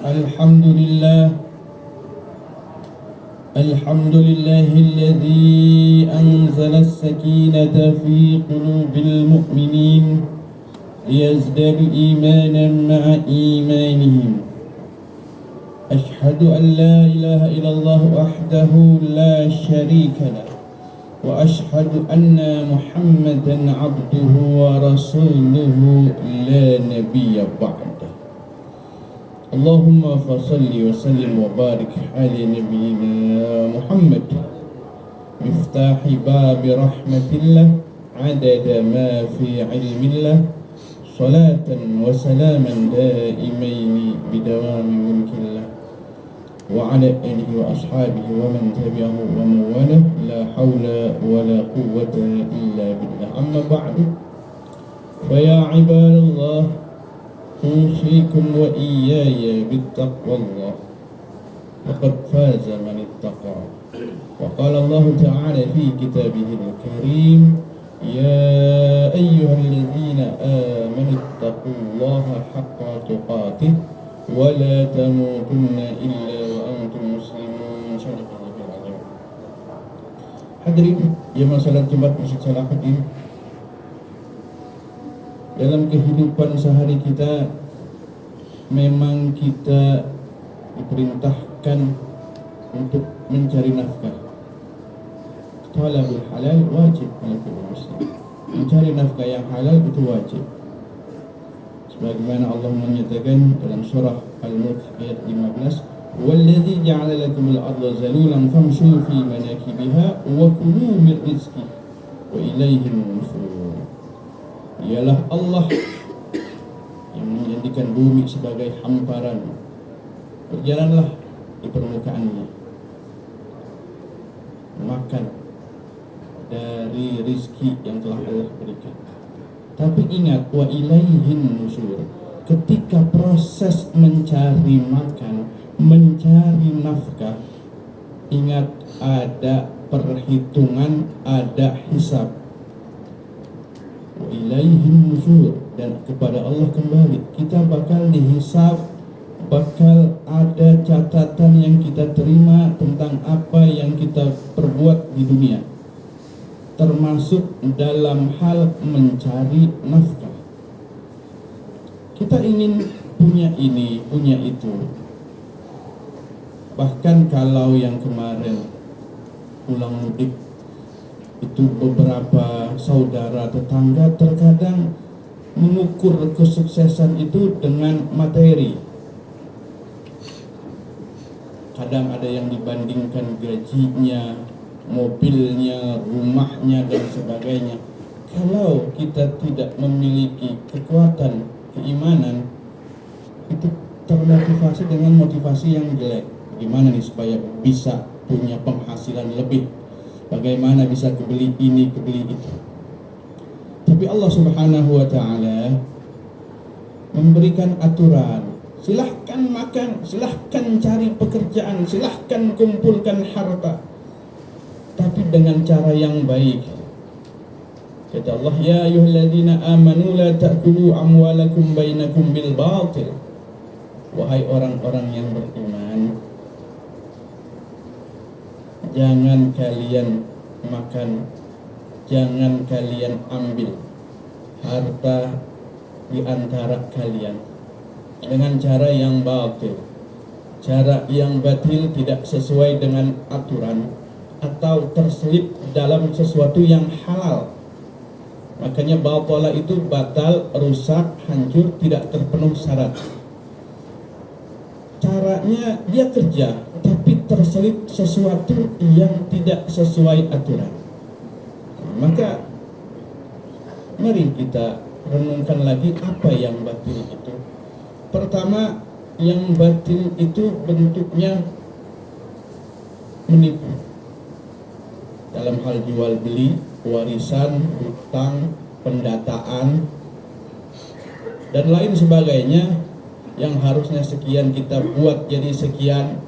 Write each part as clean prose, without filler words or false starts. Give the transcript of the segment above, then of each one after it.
الحمد لله الحمد لله الذي أنزل السكينة في قلوب المؤمنين ليزدادوا إيمانا مع إيمانهم. أشهد أن لا إله إلا الله وحده لا شريك له وأشهد أن محمدا عبده ورسوله لا نبي بعده. اللهم فصل وسلم وبارك على نبينا محمد مفتاح باب رحمة الله عدد ما في علم الله صلاة وسلاما دائمين بدوام ملك الله وعلى آله وأصحابه ومن تبعه ومن والاه لا حول ولا قوة إلا بالله. أما بعد فيا عباد الله أوصيكم وإياي بالتقوى الله فقد فاز من اتقى. وقال الله تعالى في كتابه الكريم يا أيها الذين آمنوا اتقوا الله حق تقاته ولا تموتن إلا وأنتم مسلمون. Hadirin jemaah salat Jumat Masjid Salahuddin, dalam kehidupan sehari kita memang kita diperintahkan untuk mencari nafkah. Talabul halal wajib bagi muslim. Mencari nafkah yang halal itu wajib. Sebagaimana Allah menyatakan dalam surah Al-Mulk ayat 15, "Walladzi ja'ala lakumul arda zalulan famshu fi manakibiha wa kulu min rizqihi wa ilaihi nusyur." Ialah Allah yang menjadikan bumi sebagai hamparan. Berjalanlah di permukaannya, makan dari rizki yang telah Allah berikan. Tapi ingat, wa ilaihin nusyur. Ketika proses mencari makan, mencari nafkah, ingat ada perhitungan, ada hisab. Wa ilaihin nusyur, dan kepada Allah kembali. Kita bakal dihisab, bakal ada catatan yang kita terima tentang apa yang kita perbuat di dunia, termasuk dalam hal mencari nafkah. Kita ingin punya ini, punya itu. Bahkan kalau yang kemarin pulang mudik itu, beberapa saudara tetangga terkadang mengukur kesuksesan itu dengan materi. Kadang ada yang dibandingkan gajinya, mobilnya, rumahnya, dan sebagainya. Kalau kita tidak memiliki kekuatan keimanan, itu termotivasi dengan motivasi yang jelek. Bagaimana nih supaya bisa punya penghasilan lebih? Bagaimana bisa kebeli ini, kebeli itu? Tapi Allah Subhanahu wa Ta'ala memberikan aturan. Silahkan makan, silahkan cari pekerjaan, silahkan kumpulkan harta, tapi dengan cara yang baik. Kata Allah, ya ayyuhalladzina amanu la ta'kulu amwalakum bainakum bil batil. Wahai orang-orang yang beriman, jangan kalian makan, jangan kalian ambil harta di antara kalian dengan cara yang batil. Cara yang batil tidak sesuai dengan aturan atau terselip dalam sesuatu yang halal. Makanya batala itu batal, rusak, hancur, tidak terpenuhi syarat. Caranya dia kerja, tapi terselip sesuatu yang tidak sesuai aturan. Maka mari kita renungkan lagi apa yang batil itu. Pertama, yang batil itu bentuknya menipu dalam hal jual beli, warisan, hutang, pendataan, dan lain sebagainya. Yang harusnya sekian kita buat jadi sekian,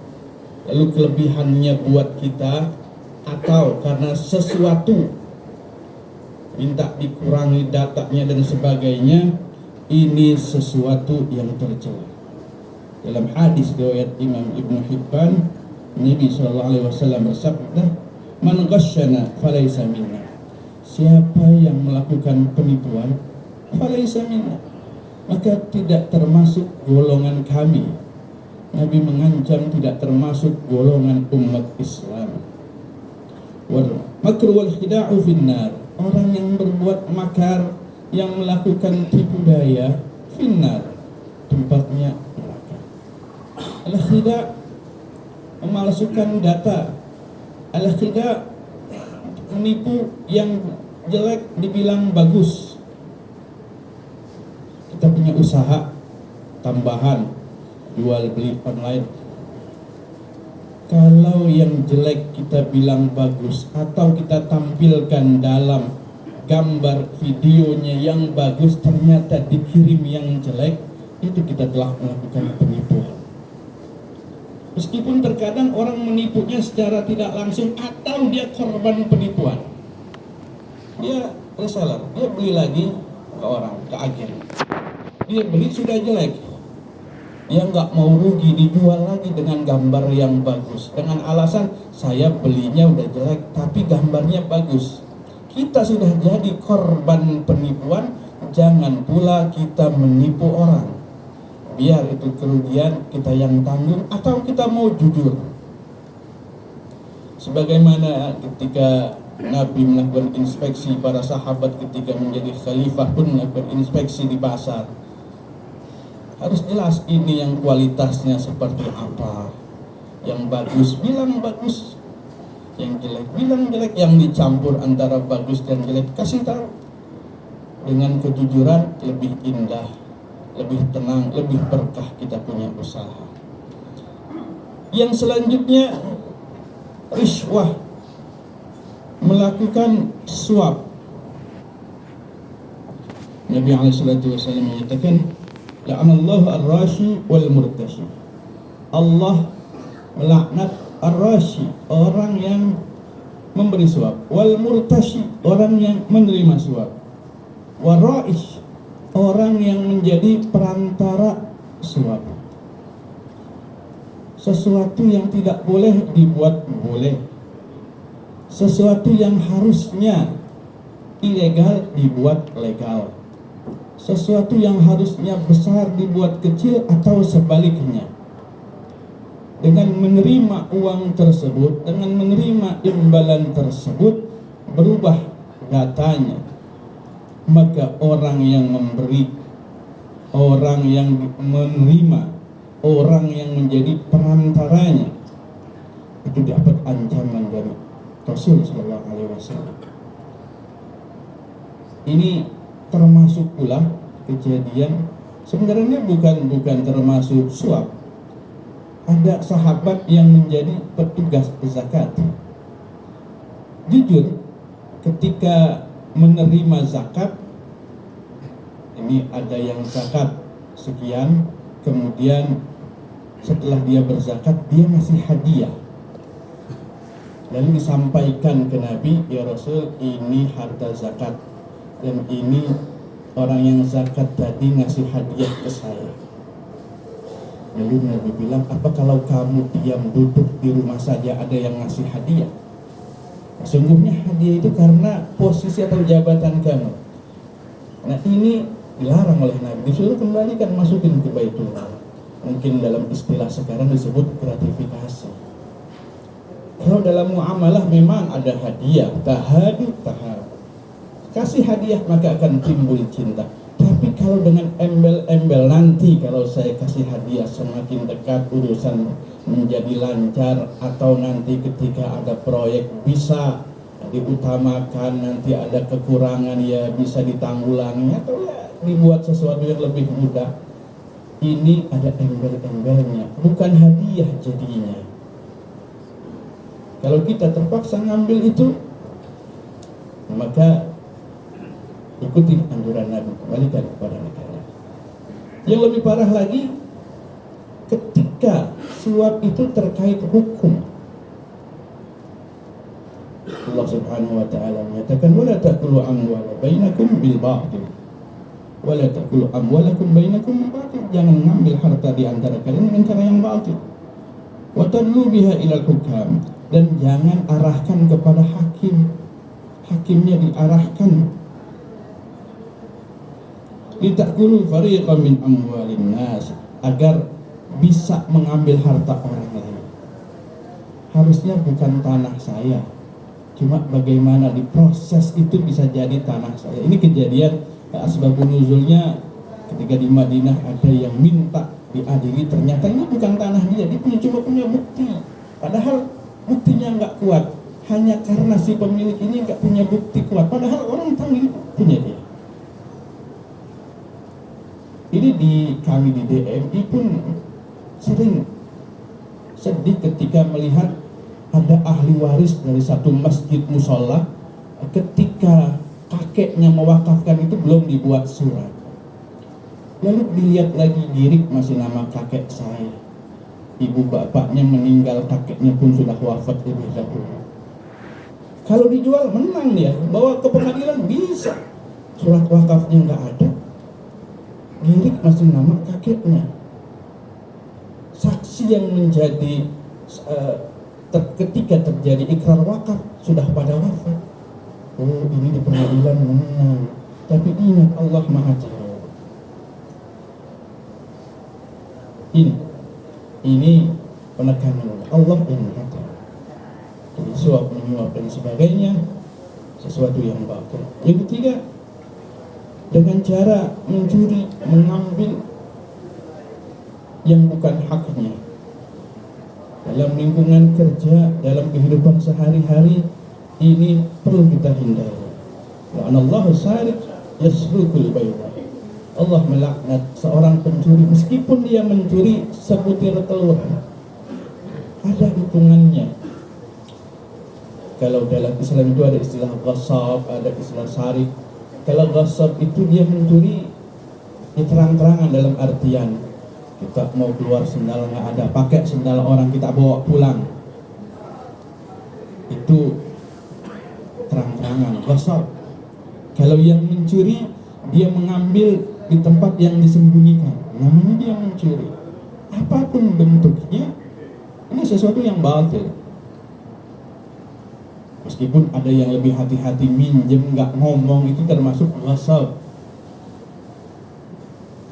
lalu kelebihannya buat kita, atau karena sesuatu minta dikurangi datanya dan sebagainya. Ini sesuatu yang tercela. Dalam hadis riwayat Imam Ibnu Hibban, Nabi sallallahu alaihi wasallam bersabda, "Man ghasyana falaysa minna." Siapa yang melakukan penipuan, falaysa minna, maka tidak termasuk golongan kami. Nabi mengancam tidak termasuk golongan umat Islam. Wal makru wal khida'u finnar. Orang yang berbuat makar, yang melakukan tipu daya, finnar, tempatnya neraka. Al-khida' memalsukan data. Al-khida' menipu yang jelek dibilang bagus. Kita punya usaha tambahan, jual beli online. Kalau yang jelek kita bilang bagus, atau kita tampilkan dalam gambar videonya yang bagus, ternyata dikirim yang jelek, itu kita telah melakukan penipuan. Meskipun terkadang orang menipunya secara tidak langsung, atau dia korban penipuan. Dia reseller, dia beli lagi ke orang, ke agen. Dia beli sudah jelek, dia nggak mau rugi, dijual lagi dengan gambar yang bagus, dengan alasan saya belinya udah jelek tapi gambarnya bagus. Kita sudah jadi korban penipuan, jangan pula kita menipu orang. Biar itu kerugian kita yang tanggung, atau kita mau jujur. Sebagaimana ketika Nabi melakukan inspeksi para sahabat ketika menjadi khalifah pun melakukan inspeksi di pasar. Harus jelas ini yang kualitasnya seperti apa. Yang bagus bilang bagus, yang jelek bilang jelek, yang dicampur antara bagus dan jelek kasih tahu. Dengan kejujuran lebih indah, lebih tenang, lebih berkah kita punya usaha. Yang selanjutnya riswah, melakukan suap. Nabi SAW menyatakan, la'anallahu ar-rashi wal murtashi. Allah melaknat ar-rashi, orang yang memberi suap, wal murtashi, orang yang menerima suap, waraish, orang yang menjadi perantara suap. Sesuatu yang tidak boleh dibuat boleh, sesuatu yang harusnya ilegal dibuat legal, sesuatu yang harusnya besar dibuat kecil, atau sebaliknya. Dengan menerima uang tersebut, dengan menerima imbalan tersebut, berubah datanya. Maka orang yang memberi, orang yang menerima, orang yang menjadi perantaranya, itu dapat ancaman dari Rasul Sallallahu Alaihi Wasallam. Ini termasuk pula kejadian, sebenarnya bukan termasuk suap. Ada sahabat yang menjadi petugas zakat. Jujur, ketika menerima zakat, ini ada yang zakat sekian, kemudian setelah dia berzakat dia ngasih hadiah, lalu disampaikan ke Nabi, ya Rasul, ini harta zakat, dan ini orang yang zakat tadi ngasih hadiah ke saya. Lalu Nabi bilang, apa kalau kamu diam duduk di rumah saja ada yang ngasih hadiah? Sungguhnya hadiah itu karena posisi atau jabatan kamu. Nah ini dilarang oleh Nabi, disuruh kembalikan, masukin ke Baitullah. Mungkin dalam istilah sekarang disebut gratifikasi. Kalau dalam muamalah memang ada hadiah, tahadu. Kasih hadiah maka akan timbul cinta. Tapi kalau dengan embel-embel, nanti kalau saya kasih hadiah semakin dekat urusan menjadi lancar, atau nanti ketika ada proyek bisa diutamakan, nanti ada kekurangan ya bisa ditanggulangi, atau ya dibuat sesuatu yang lebih mudah. Ini ada embel-embelnya, bukan hadiah jadinya. Kalau kita terpaksa ngambil itu, maka ikuti anjuran Nabi, kembalikan kepada negara. Yang lebih parah lagi, ketika suap itu terkait hukum, Allah Subhanahu wa taala menyatakan, wala ta'kulu amwala bainakum bil batil Wala ta'kulu amwalakum bainakum bil batil. Jangan mengambil harta di antara kalian dengan cara yang batil. Wa tadlu biha ilal hukam. Dan jangan arahkan kepada hakim. Hakimnya diarahkan. Litakulu fariqan min amwalin nas, agar bisa mengambil harta orang lain. Harusnya bukan tanah saya, cuma bagaimana diproses itu bisa jadi tanah saya. Ini kejadian asbabun nuzulnya ketika di Madinah ada yang minta diadili, ternyata ini bukan tanah dia cuma punya bukti, padahal buktinya nggak kuat, hanya karena si pemilik ini nggak punya bukti kuat, padahal orang tahu ini punya dia. Ini kami di DMI pun sering sedih ketika melihat ada ahli waris dari satu masjid musola, ketika kakeknya mewakafkan itu belum dibuat surat, lalu dilihat lagi girik masih nama kakek saya, ibu bapaknya meninggal, kakeknya pun sudah wafat lebih dahulu. Kalau dijual menang dia, bawa ke pengadilan bisa, surat wakafnya nggak ada, girik masih nama kakeknya. Saksi yang menjadi ketika terjadi ikrar wakaf sudah pada wafat. Oh, ini di pengadilan menang, tapi ingat Allah Maha Jauh. Ini penekanan Allah yang Maha Jauh. Jadi suap menyuap dan sebagainya sesuatu yang batil. Yang ketiga, dengan cara mencuri, mengambil yang bukan haknya dalam lingkungan kerja, dalam kehidupan sehari-hari, ini perlu kita hindari. La'anallahu sariq yasrukul bayda. Allah melaknat seorang pencuri meskipun dia mencuri sebutir telur, ada hitungannya. Kalau dalam Islam itu ada istilah ghasab, ada istilah sariq. Kalau ghasab itu dia mencuri terang-terangan, dalam artian kita mau keluar sendal nggak ada, pakai sendal orang kita bawa pulang, itu terang-terangan ghasab. Kalau yang mencuri dia mengambil di tempat yang disembunyikan, namanya dia mencuri. Apapun bentuknya, ini sesuatu yang batil. Meskipun ada yang lebih hati-hati, minjem nggak ngomong, itu termasuk ghasab.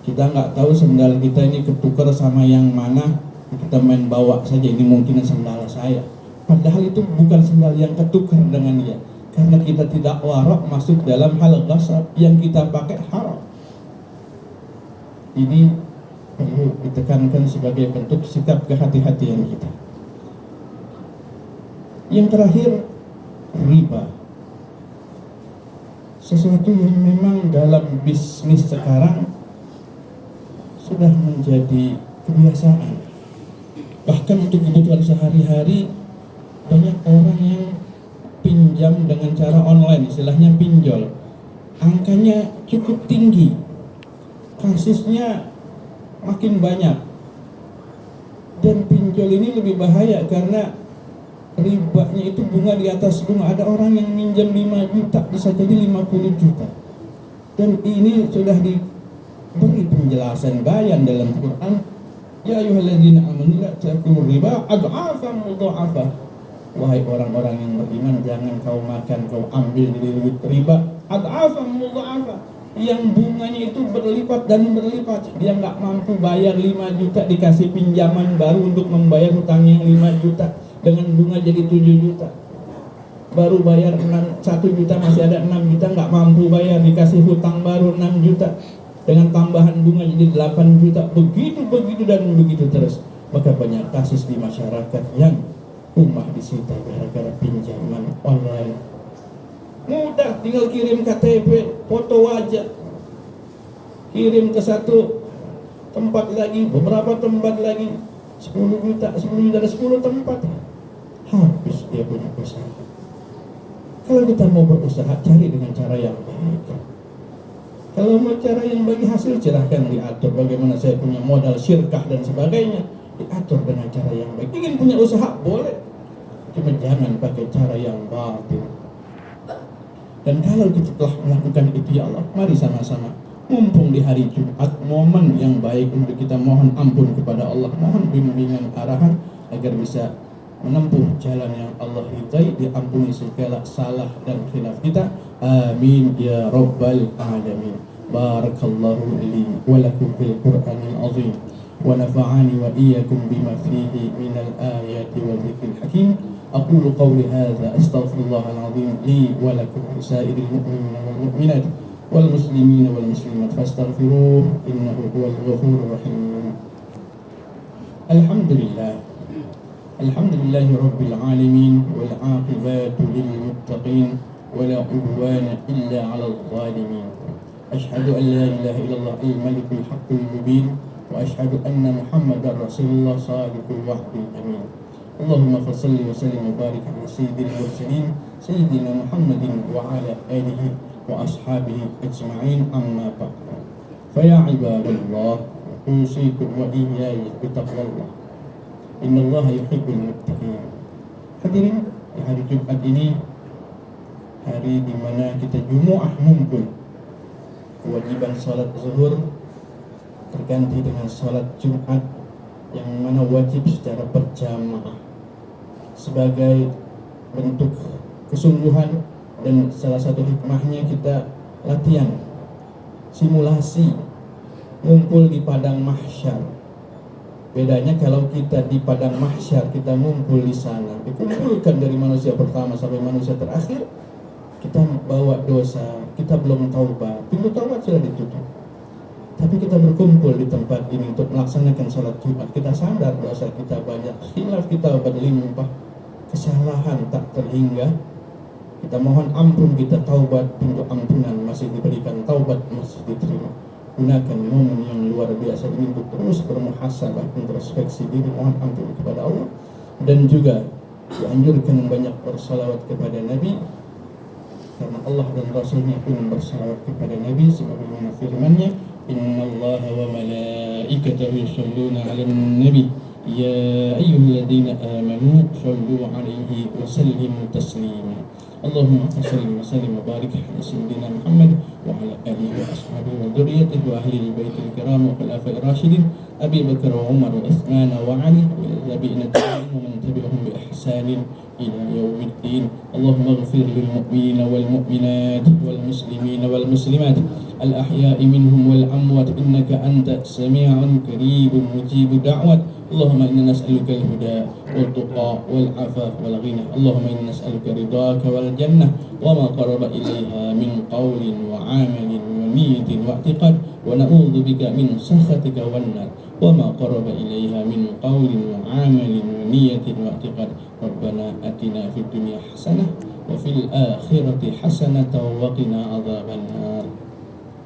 Kita nggak tahu sendal kita ini ketukar sama yang mana, kita main bawa saja, ini mungkin sendal saya, padahal itu bukan sendal yang ketukar dengan dia. Karena kita tidak warak, masuk dalam hal ghasab, yang kita pakai haram. Ini perlu ditekankan sebagai bentuk sikap kehati-hatian kita. Yang terakhir, riba. Sesuatu yang memang dalam bisnis sekarang sudah menjadi kebiasaan. Bahkan untuk kebutuhan sehari-hari, banyak orang yang pinjam dengan cara online, istilahnya pinjol. Angkanya cukup tinggi, kasusnya makin banyak. Dan pinjol ini lebih bahaya karena ribanya itu bunga di atas bunga. Ada orang yang minjam 5 juta bisa jadi 50 juta. Dan ini sudah diberi penjelasan bayan dalam Quran. Ya ayyuhalladzina amanu la ta'kulu riba ad'afan mudha'afah. Wahai orang-orang yang beriman, jangan kau makan, kau ambil duit riba ad'afan mudha'afah, yang bunganya itu berlipat dan berlipat. Dia nggak mampu bayar 5 juta, dikasih pinjaman baru untuk membayar hutangnya yang 5 juta dengan bunga jadi 7 juta. Baru bayar 1 juta, masih ada 6 juta nggak mampu bayar, dikasih hutang baru 6 juta dengan tambahan bunga jadi 8 juta. Begitu dan begitu terus. Maka banyak kasus di masyarakat yang rumah disita gara-gara pinjaman online. Mudah, tinggal kirim KTP, foto wajah, kirim ke satu tempat lagi, beberapa tempat lagi, 10 juta, 10 juta, 10 tempat, habis dia punya usaha. Kalau kita mau berusaha, cari dengan cara yang baik. Kalau mau cara yang bagi hasil, silahkan diatur. Bagaimana saya punya modal syirkah dan sebagainya, diatur dengan cara yang baik. Ingin punya usaha, boleh, cuma jangan pakai cara yang batil. Dan kalau kita telah melakukan itu, ya Allah, mari sama-sama Mumpung di hari Jumat, momen yang baik untuk kita mohon ampun kepada Allah, mohon bimbingan arahan agar bisa menempuh jalan yang Allah ridai, diampuni segala salah dan khilaf kita. Amin ya rabbal alamin. Barakallahu li wa lakum fil Qur'anil azim wa nafa'ani wa iyyakum bima fihi minal ayati wa dzikril hakim. Aqulu qawli hadza astaghfirullahal azim li wa lakum wa lisa'iril mu'minina wal mu'minat wal muslimina wal muslimat fastaghfiruhu innahu huwal ghafurur rahim. Alhamdulillah. Alhamdulillahi rabbil alamin wal aqibatu lil muttaqin wala udwana illa 'alal zalimin. Asyhadu an la ilaha illallah al malikul haqqul mubin wa asyhadu anna muhammadar rasulullah shadiqul wa'dil amin. Allahumma salli wa sallim wa barik ala sayyidil mursalin sayyidina Muhammadin wa ala alihi wa ashabihi ajma'in, amma ba'd. Fa ya ibadallah, usikum wa iyaya bitaqwallah. Innallaha yuhibbul muttaqin. Hadirin, di hari Jumat ini, hari di mana kita Jumu'ah ngumpul, kewajiban salat zuhur terganti dengan salat Jumat yang mana wajib secara berjamaah sebagai bentuk kesungguhan, dan salah satu hikmahnya kita latihan simulasi ngumpul di padang mahsyar. Bedanya kalau kita di padang mahsyar, kita ngumpul di sana, dikumpulkan dari manusia pertama sampai manusia terakhir, kita bawa dosa, kita belum taubat, pintu taubat sudah ditutup. Tapi kita berkumpul di tempat ini untuk melaksanakan salat Jumat. Kita sadar dosa kita banyak, khilaf kita berlimpah, kesalahan tak terhingga. Kita mohon ampun, kita taubat, pintu ampunan masih diberikan, taubat masih diterima. Gunakan momen yang luar biasa ini untuk terus bermuhasabah, introspeksi diri, mohon ampun kepada Allah, dan juga dianjurkan banyak bersalawat kepada Nabi, karena Allah dan Rasulnya pun bersalawat kepada Nabi sebagaimana firman-Nya, innallaha wa malaikatahu yusholluna 'alan nabi ya ayyuhalladzina amanu shollu 'alaihi wa sallimu taslima. Allahumma salli wa sallim wa barik ala sayyidina Muhammad wa ala alihi wa ashabihi wa dzurriyyatihi wa ahli baitil kiram wa khulafa'ir rasyidin Abi Bakar wa Umar wa Utsman wa Ali wa tabi'in tabi'in wa man tabi'ahum bi ihsanin ila yaumiddin. Allahumma ighfir lil mu'minina wal mu'minat wal muslimina wal muslimat al ahya'i minhum wal amwat innaka anta sami'un qaribun mujibud da'wat. Allahumma inna nas'aluka al-huda wal tuqa wal afaf wal ghina. Allahumma inna nas'aluka ridhaka wal jannah wa ma qaraba ilayha min qawlin wa 'amalin wa niyyatin wa i'tiqad, wa na'udzu bika min sakhatika wan nar wa ma qaraba ilayha min qawlin wa 'amalin wa niyyatin wa i'tiqad. Rabbana atina fid dunya hasanah wa fil akhirati hasanah wa qina adzaban nar.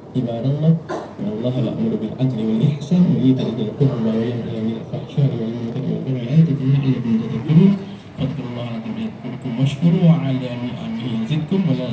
Ibadallah, innallaha ya'muru bil 'adli wal ihsan wa ita'i dzil qurba wa yanha 'anil fahsya'i wal munkari wal baghi ya'idukum la'allakum tadhakkarun. Fadhkurullaha 'azima yadhkurkum washkuru 'ala ni'amihi yazidkum wa la